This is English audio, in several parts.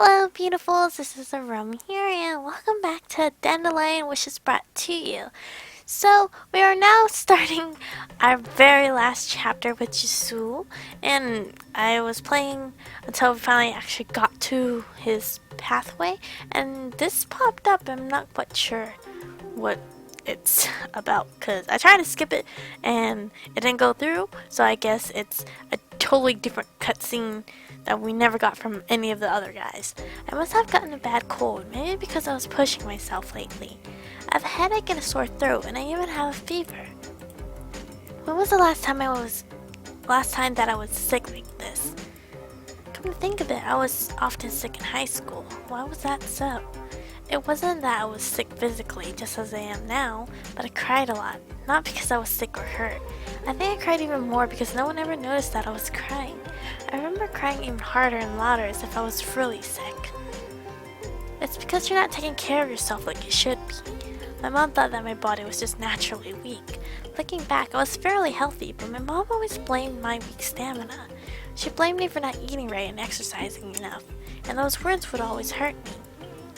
Hello, beautifuls. This is Aromie here, and welcome back to Dandelion, which is brought to you. So, we are now starting our very last chapter with Jisoo, and I was playing until we finally actually got to his pathway, and this popped up. I'm not quite sure what it's about because I tried to skip it and it didn't go through, so I guess it's a totally different cutscene that we never got from any of the other guys. I must have gotten a bad cold, maybe because I was pushing myself lately. I have a headache and a sore throat, and I even have a fever. When was the last time that I was sick like this? Come to think of it, I was often sick in high school. Why was that so? It wasn't that I was sick physically, just as I am now, but I cried a lot. Not because I was sick or hurt. I think I cried even more because no one ever noticed that I was crying. I remember crying even harder and louder as if I was really sick. It's because you're not taking care of yourself like you should be. My mom thought that my body was just naturally weak. Looking back, I was fairly healthy, but my mom always blamed my weak stamina. She blamed me for not eating right and exercising enough, and those words would always hurt me.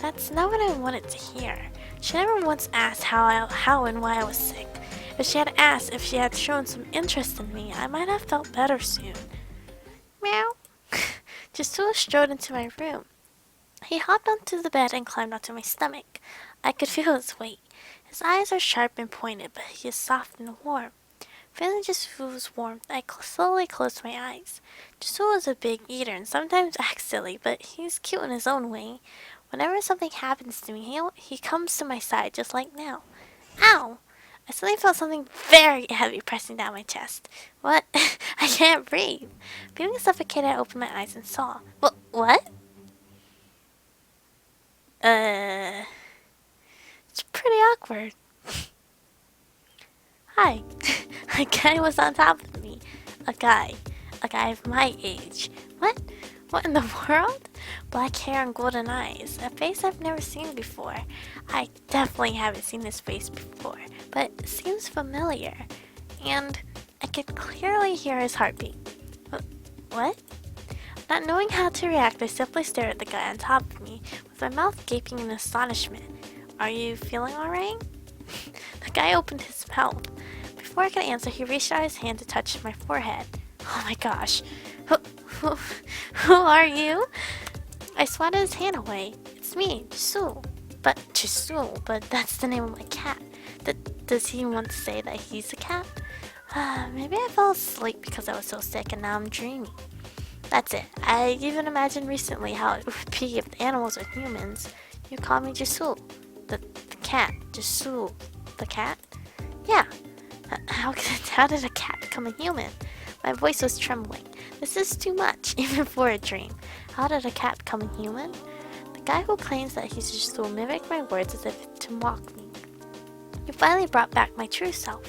That's not what I wanted to hear. She never once asked how and why I was sick. If she had asked if she had shown some interest in me, I might have felt better soon. Meow. Jisoo strode into my room. He hopped onto the bed and climbed onto my stomach. I could feel his weight. His eyes are sharp and pointed, but he is soft and warm. Feeling Jisoo's warmth, I slowly closed my eyes. Jisoo is a big eater and sometimes acts silly, but he's cute in his own way. Whenever something happens to me, he comes to my side just like now. Ow! I suddenly felt something very heavy pressing down my chest. What? I can't breathe. Feeling suffocated, I opened my eyes and saw. What? It's pretty awkward. Hi. A guy was on top of me. A guy of my age. What? What in the world? Black hair and golden eyes. A face I've never seen before. I definitely haven't seen this face before, but it seems familiar. And I could clearly hear his heartbeat. What? Not knowing how to react, I simply stared at the guy on top of me, with my mouth gaping in astonishment. Are you feeling alright? The guy opened his mouth. Before I could answer, he reached out his hand to touch my forehead. Oh my gosh. Who are you? I swatted his hand away. It's me, Jisoo. But that's the name of my cat. Does he want to say that he's a cat? Maybe I fell asleep because I was so sick and now I'm dreaming. That's it. I even imagined recently how it would be if the animals were humans. You call me Jisoo. The cat. Jisoo. The cat? Yeah. How did a cat become a human? My voice was trembling. This is too much, even for a dream. How did a cat become a human? The guy who claims that he's Jisoo mimicked my words as if to mock me. He finally brought back my true self.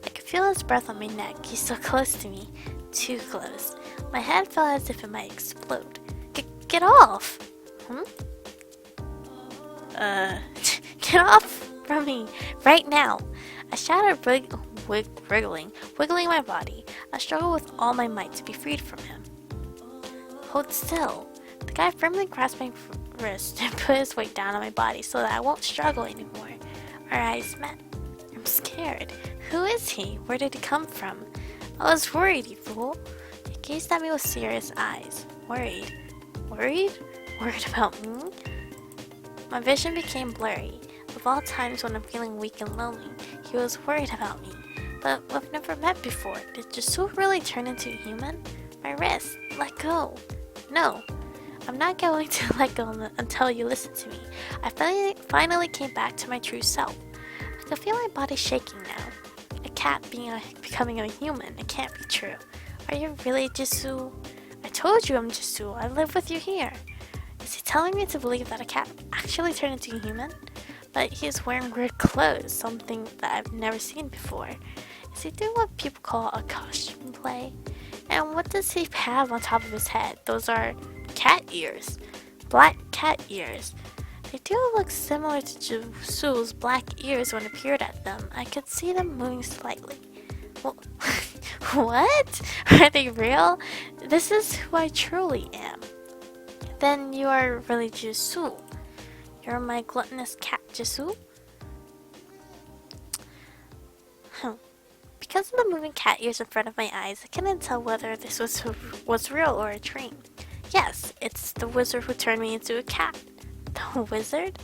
I could feel his breath on my neck. He's so close to me. Too close. My head felt as if it might explode. Get off! Get off from me, right now! I shouted, wiggling my body. I struggled with all my might to be freed from him. Hold still. The guy firmly grasped my wrist and put his weight down on my body so that I won't struggle anymore. Our eyes met. I'm scared. Who is he? Where did he come from? I was worried, you fool. He gazed at me with serious eyes. Worried? Worried? Worried about me? My vision became blurry. Of all times when I'm feeling weak and lonely, he was worried about me. But we've never met before. Did Jisoo really turn into a human? My wrist. Let go. No. I'm not going to let go until you listen to me. I finally came back to my true self. I can feel my body shaking now. A cat becoming a human. It can't be true. Are you really Jisoo? I told you I'm Jisoo. I live with you here. Is he telling me to believe that a cat actually turned into a human? But he's wearing weird clothes, something that I've never seen before. Is he doing what people call a costume play? And what does he have on top of his head? Those are cat ears. Black cat ears. They do look similar to Jisoo's black ears when I peered at them. I could see them moving slightly. Well, what? Are they real? This is who I truly am. then you are really Jisoo. You're my gluttonous cat, Jisoo. Because of the moving cat ears in front of my eyes, I couldn't tell whether this was real or a dream. Yes, it's the wizard who turned me into a cat. The wizard?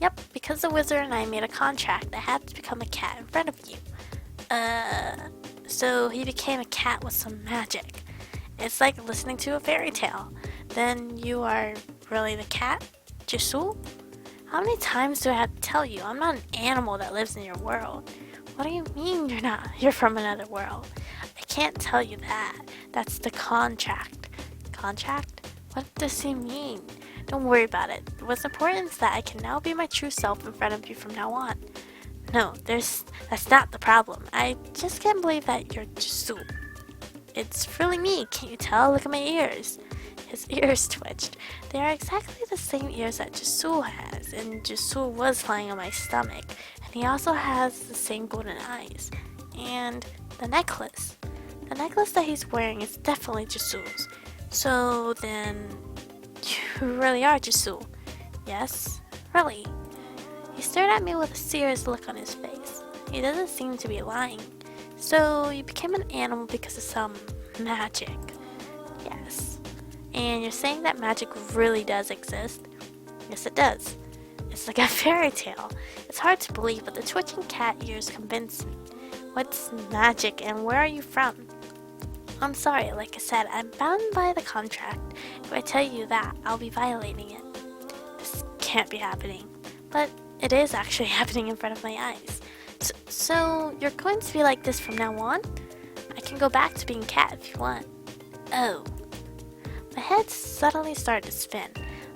Yep, because the wizard and I made a contract, I had to become a cat in front of you. So he became a cat with some magic. It's like listening to a fairy tale. Then you are really the cat, Jisoo? How many times do I have to tell you? I'm not an animal that lives in your world. What do you mean you're not? You're from another world. I can't tell you that. That's the contract. Contract? What does he mean? Don't worry about it. What's important is that I can now be my true self in front of you from now on. No, that's not the problem. I just can't believe that you're Jisoo. It's really me, can't you tell? Look at my ears. His ears twitched. They are exactly the same ears that Jisoo has, and Jisoo was lying on my stomach. And he also has the same golden eyes. And the necklace. The necklace that he's wearing is definitely Jisoo's. So then, you really are Jisoo. Yes, really. He stared at me with a serious look on his face. He doesn't seem to be lying. So you became an animal because of some magic. Yes. And you're saying that magic really does exist? Yes, it does. It's like a fairy tale. It's hard to believe, but the twitching cat ears convince me. What's magic and where are you from? I'm sorry, like I said, I'm bound by the contract. If I tell you that, I'll be violating it. This can't be happening. But it is actually happening in front of my eyes. So you're going to be like this from now on? I can go back to being cat if you want. Oh. My head suddenly started to spin.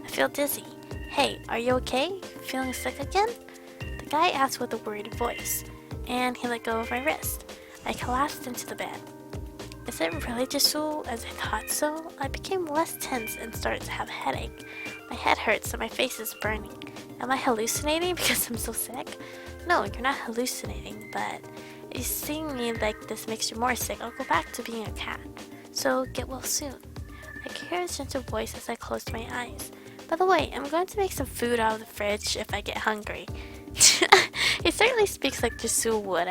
I feel dizzy. Hey, are you okay? Feeling sick again? The guy asked with a worried voice, and he let go of my wrist. I collapsed into the bed. Is it really Jisoo as I thought so? I became less tense and started to have a headache. My head hurts and my face is burning. Am I hallucinating because I'm so sick? No, you're not hallucinating, but if you see me like this makes you more sick, I'll go back to being a cat. So get well soon. I could hear his gentle voice as I closed my eyes. By the way, I'm going to make some food out of the fridge if I get hungry. He certainly speaks like Jisoo would,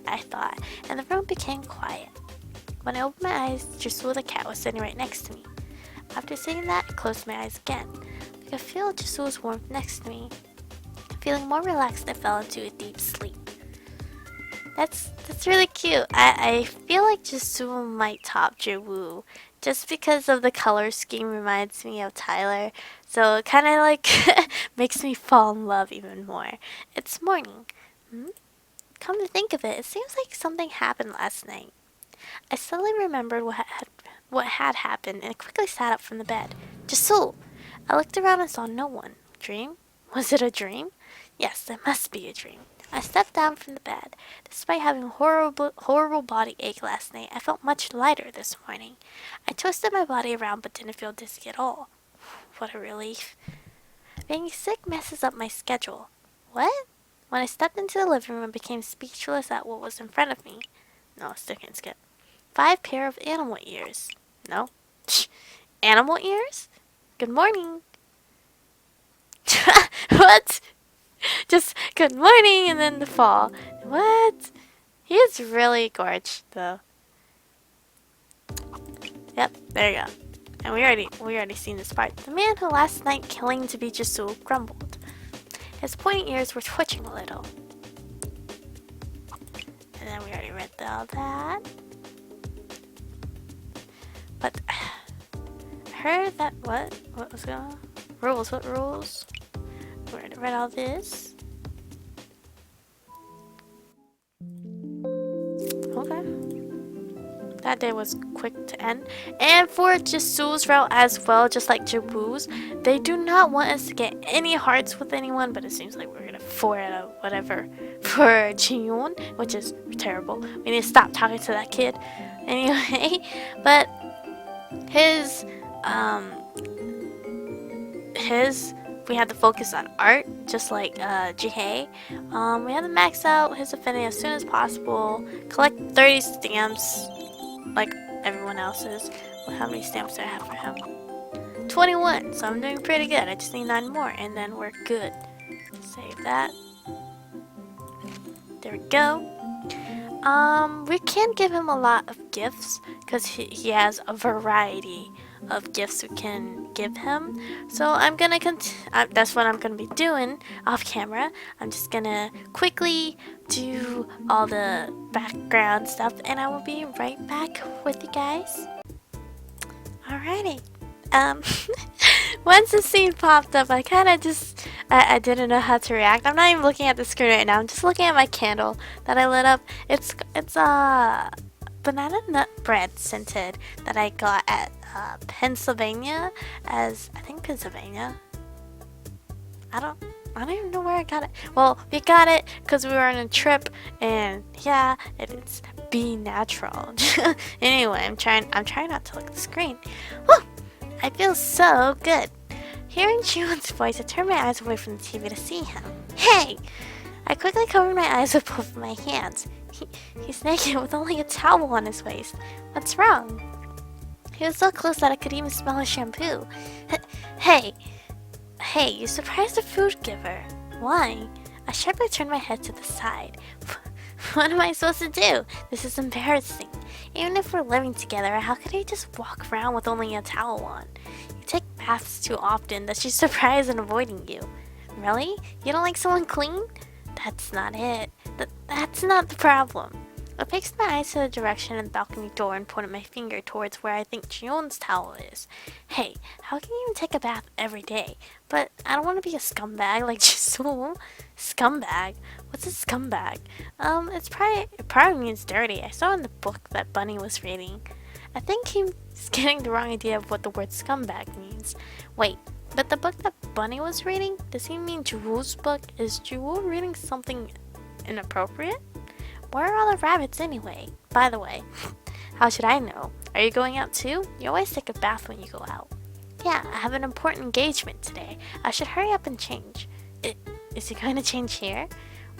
I thought, and the room became quiet. When I opened my eyes, Jisoo the cat was sitting right next to me. After seeing that, I closed my eyes again. I could feel Jisoo's warmth next to me. Feeling more relaxed, I fell into a deep sleep. That's really cute. I feel like Jisoo might top Jiwoo just because of the color scheme reminds me of Tyler. So it kind of like makes me fall in love even more. It's morning. Come to think of it, it seems like something happened last night. I suddenly remembered what had happened and quickly sat up from the bed. Jisoo! I looked around and saw no one. Dream? Was it a dream? Yes, it must be a dream. I stepped down from the bed. Despite having a horrible body ache last night, I felt much lighter this morning. I twisted my body around but didn't feel dizzy at all. What a relief. Being sick messes up my schedule. What? When I stepped into the living room, I became speechless at what was in front of me. No, still can't skip. 5 pair of animal ears. No. Animal ears? Good morning. What? Just good morning and then the fall. What? He is really gorgeous though. Yep, there you go. And we already seen this part. The man who last night claimed to be Jisoo grumbled. His pointy ears were twitching a little. And then we already read all that. But I heard that what was going on? Rules, what rules? We already read all this. Okay. That day was quick to end. And for Jisoo's route as well, just like Jiwoo's, they do not want us to get any hearts with anyone, but it seems like we're gonna 4 out of whatever for Jiyoon, which is terrible. We need to stop talking to that kid. Anyway, but his we had to focus on art, just like Jihae. We had to max out his affinity as soon as possible. Collect 30 stamps, like everyone else's. How many stamps do I have for him? 21, so I'm doing pretty good. I just need 9 more, and then we're good. Save that. There we go. We can't give him a lot of gifts because he has a variety of gifts we can give him. So I'm gonna that's what I'm gonna be doing off camera. I'm just gonna quickly do all the background stuff, and I will be right back with you guys. Alrighty. Once the scene popped up, I kind of just, I didn't know how to react. I'm not even looking at the screen right now. I'm just looking at my candle that I lit up. It's banana nut bread scented that I got at Pennsylvania, I think Pennsylvania. I don't even know where I got it. Well, we got it because we were on a trip, and yeah, it's be natural. Anyway, I'm trying not to look at the screen. Whew, I feel so good. Hearing Jiwon's voice, I turned my eyes away from the TV to see him. Hey! I quickly covered my eyes with both of my hands. He's naked with only a towel on his waist. What's wrong? He was so close that I could even smell his shampoo. Hey, you surprised the food giver. Why? I sharply turned my head to the side. What am I supposed to do? This is embarrassing. Even if we're living together, how could he just walk around with only a towel on? You take baths too often that she's surprised and avoiding you. Really? You don't like someone clean? That's not it. That's not the problem. I fixed my eyes to the direction of the balcony door and pointed my finger towards where I think Jiwon's towel is. Hey, how can you even take a bath every day? But I don't want to be a scumbag like Jisoo. Scumbag? What's a scumbag? It probably means dirty. I saw in the book that Bunny was reading. I think he's getting the wrong idea of what the word scumbag means. Wait, but the book that Bunny was reading? Does he mean Jewel's book? Is Jewel reading something inappropriate? Where are all the rabbits anyway? By the way, how should I know? Are you going out too? You always take a bath when you go out. Yeah, I have an important engagement today. I should hurry up and change. Is he going to change here?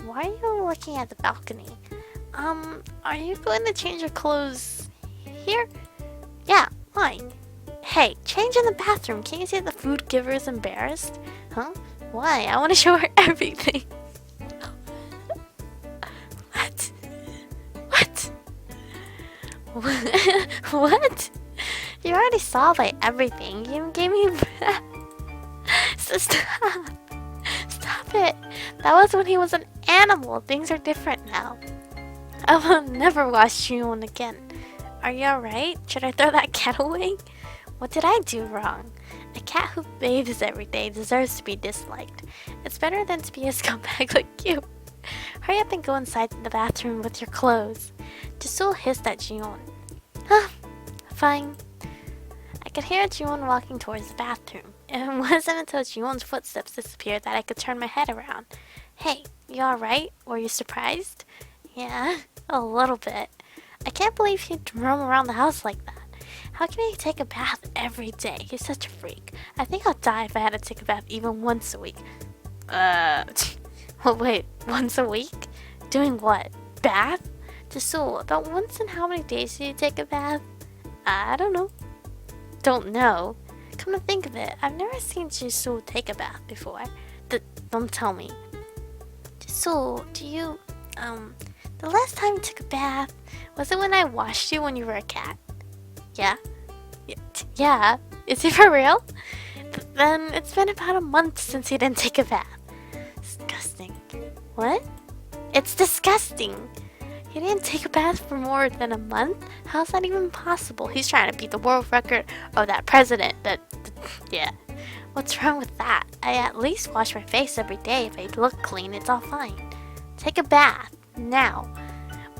Why are you looking at the balcony? Are you going to change your clothes here? Yeah, why? Hey, change in the bathroom. Can't you see the food giver is embarrassed? Huh? Why? I want to show her everything. What? You already saw like everything. You even gave me so stop it. That was when he was an animal. Things are different now. I will never wash Jiwon again. Are you alright? Should I throw that cat away? What did I do wrong? A cat who bathes every day deserves to be disliked. It's better than to be a scumbag like you. Hurry up and go inside the bathroom with your clothes. Jisoo hissed at Jiwon. Huh, fine. I could hear Jiwon walking towards the bathroom. It wasn't until Jiwon's footsteps disappeared that I could turn my head around. Hey, you alright? Were you surprised? Yeah, a little bit. I can't believe he'd roam around the house like that. How can he take a bath every day? He's such a freak. I think I'll die if I had to take a bath even once a week. Well, wait, once a week? Doing what? Bath? Jisoo, about once in how many days do you take a bath? I don't know. Don't know? Come to think of it, I've never seen Jisoo take a bath before. Don't tell me. Jisoo, do you, the last time you took a bath, was it when I washed you when you were a cat? Yeah? Yeah? Is it for real? Then it's been about a month since you didn't take a bath. Disgusting. What? It's disgusting. He didn't take a bath for more than a month? How's that even possible? He's trying to beat the world record of that president. Yeah. What's wrong with that? I at least wash my face every day. If I look clean, it's all fine. Take a bath. Now.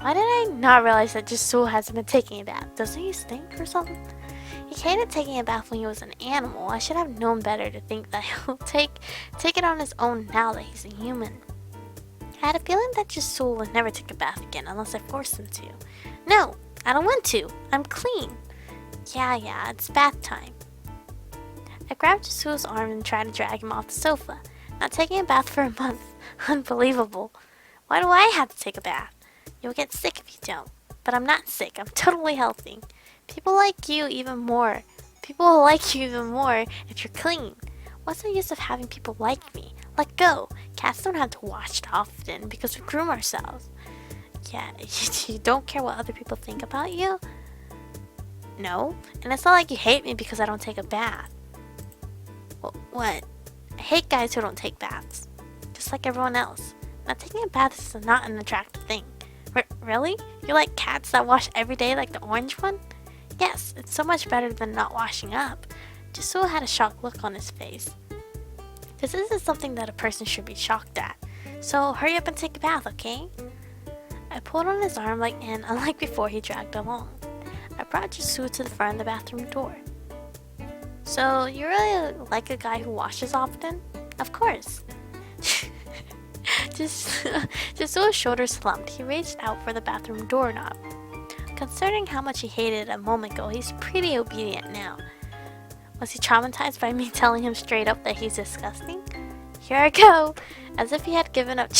Why did I not realize that Jisoo hasn't been taking a bath? Doesn't he stink or something? He hated taking a bath when he was an animal. I should have known better to think that he'll take it on his own now that he's a human. I had a feeling that Jisoo would never take a bath again unless I forced him to. No, I don't want to. I'm clean. Yeah, it's bath time. I grabbed Jisoo's arm and tried to drag him off the sofa. Not taking a bath for a month. Unbelievable. Why do I have to take a bath? You'll get sick if you don't. But I'm not sick. I'm totally healthy. People like you even more People will like you even more if you're clean. What's the use of having people like me? Let go. Cats don't have to wash often because we groom ourselves. Yeah, you don't care what other people think about you? No. And it's not like you hate me because I don't take a bath. What? I hate guys who don't take baths. Just like everyone else. Now, taking a bath is not an attractive thing. Really? You like cats that wash every day like the orange one? Yes, it's so much better than not washing up. Jisoo had a shocked look on his face. This isn't something that a person should be shocked at. So hurry up and take a bath, okay? I pulled on his arm and unlike before, he dragged along. I brought Jisoo to the front of the bathroom door. So, you really like a guy who washes often? Of course. Jisoo's shoulders slumped. He reached out for the bathroom doorknob. Considering how much he hated it a moment ago, he's pretty obedient now. Was he traumatized by me telling him straight up that he's disgusting? Here I go! As if he had given up.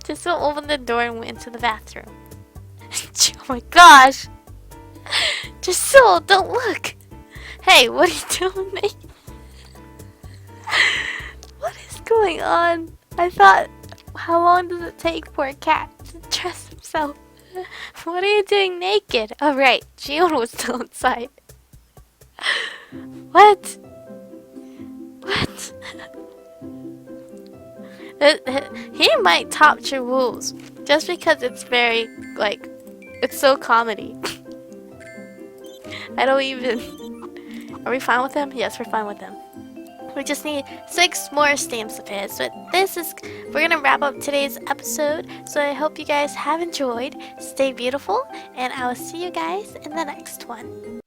Jisoo opened the door and went into the bathroom. Oh my gosh! Jisoo, don't look! Hey, what are you doing, mate? What is going on? I thought, how long does it take for a cat to dress himself? What are you doing naked? Oh right, Jion was still inside. What? What? He might top Chiwoo's just because it's very, it's so comedy. I don't even... Are we fine with him? Yes, we're fine with him. We just need 6 more stamps of his. But we're gonna wrap up today's episode. So I hope you guys have enjoyed. Stay beautiful, and I will see you guys in the next one.